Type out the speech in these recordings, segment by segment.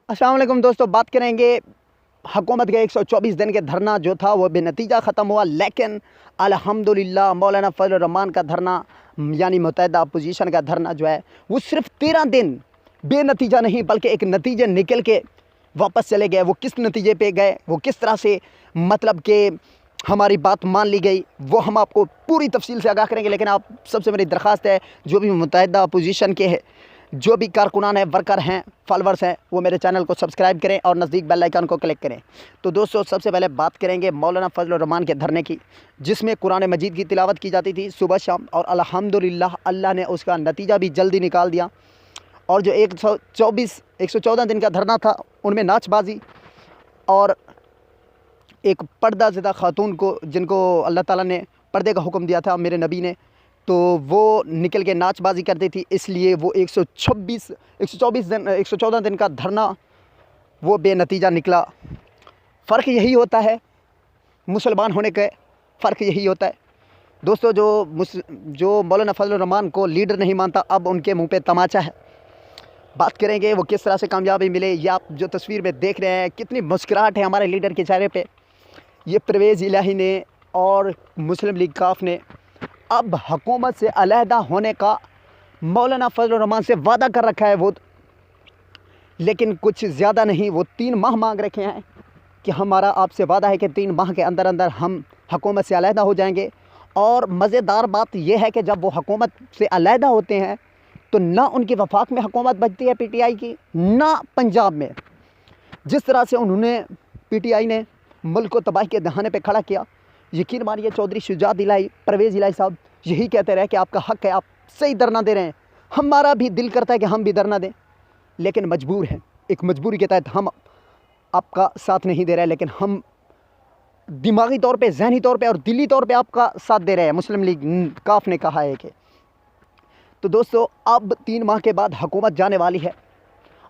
अस्सलाम वालेकुम दोस्तों, बात करेंगे हुकूमत के 124 दिन के धरना जो था वो बेनतीजा ख़त्म हुआ, लेकिन अल्हम्दुलिल्लाह मौलाना फजल रहमान का धरना यानी मुत्तहिदा अपोजिशन का धरना जो है वो सिर्फ 13 दिन बेनतीजा नहीं बल्कि एक नतीजे निकल के वापस चले गए। वो किस नतीजे पे गए, वो किस तरह से मतलब कि हमारी बात मान ली गई, वो हम आपको पूरी तफसील से आगाह करेंगे। लेकिन आप सबसे मेरी दरख्वास्त है, जो भी मुत्तहिदा अपोजिशन के है, जो भी कारकुनान हैं, वर्कर हैं, फॉलोअर्स हैं, वो मेरे चैनल को सब्सक्राइब करें और नज़दीक बेल आइकन को क्लिक करें। तो दोस्तों, सबसे पहले बात करेंगे मौलाना फजल रहमान के धरने की, जिसमें कुरान मजीद की तिलावत की जाती थी सुबह शाम, और अल्हम्दुलिल्लाह अल्लाह ने उसका नतीजा भी जल्दी निकाल दिया। और जो 114 दिन का धरना था उनमें नाचबाजी और एक पर्दाज़दा खातून को, जिनको अल्लाह ताला ने पर्दे का हुक्म दिया था मेरे नबी ने, तो वो निकल के नाचबाजी करती थी, इसलिए वो 114 दिन का धरना वो बेनतीजा निकला। फ़र्क यही होता है, मुसलमान होने का फ़र्क यही होता है दोस्तों। जो मौलाना फजल रहमान को लीडर नहीं मानता, अब उनके मुंह पे तमाचा है। बात करेंगे वो किस तरह से कामयाबी मिले। ये आप जो तस्वीर में देख रहे हैं, कितनी मुस्कुराहट है हमारे लीडर के चेहरे पे। ये परवेज़ इलाही ने और मुस्लिम लीग काफ ने अब हुकूमत से अलहदा होने का मौलाना फजल रहमान से वादा कर रखा है वो, लेकिन कुछ ज़्यादा नहीं, वो 3 माह मांग रखे हैं कि हमारा आपसे वादा है कि 3 माह के अंदर अंदर हम हुकूमत से अलहदा हो जाएंगे। और मज़ेदार बात यह है कि जब वो हुकूमत से अलहदा होते हैं तो ना उनकी वफाक में हुकूमत बचती है पीटीआई की, ना पंजाब में। जिस तरह से उन्होंने पीटीआई ने मुल्क को तबाही के दहाने पे खड़ा किया, यकीन मानिए चौधरी शुजात इलाही, परवेज़ इलाही साहब यही कहते रहे कि आपका हक़ है, आप सही धरना दे रहे हैं। हमारा भी दिल करता है कि हम भी धरना दें, लेकिन मजबूर हैं। एक मजबूरी के तहत हम आपका साथ नहीं दे रहे, लेकिन हम दिमागी तौर पे, जहनी तौर पे और दिली तौर पे आपका साथ दे रहे हैं। मुस्लिम लीग काफ ने कहा है कि तो दोस्तों, अब 3 माह के बाद हुकूमत जाने वाली है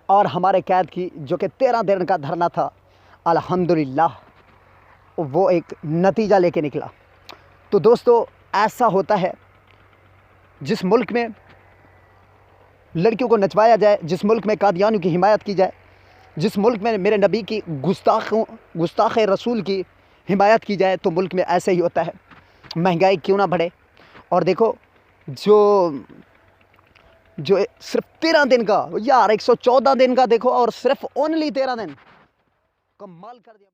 और हमारे कैद की जो कि 13 दिन का धरना था, अल्हम्दुलिल्लाह वो एक नतीजा लेके निकला। तो दोस्तों, ऐसा होता है जिस मुल्क में लड़कियों को नचवाया जाए, जिस मुल्क में कादियानियों की हिमायत की जाए, जिस मुल्क में मेरे नबी की गुस्ताख रसूल की हिमायत की जाए, तो मुल्क में ऐसे ही होता है। महंगाई क्यों ना बढ़े। और देखो, जो सिर्फ 13 दिन का यार, 114 दिन का देखो, और सिर्फ ओनली 13 दिन, कमाल कर दिया।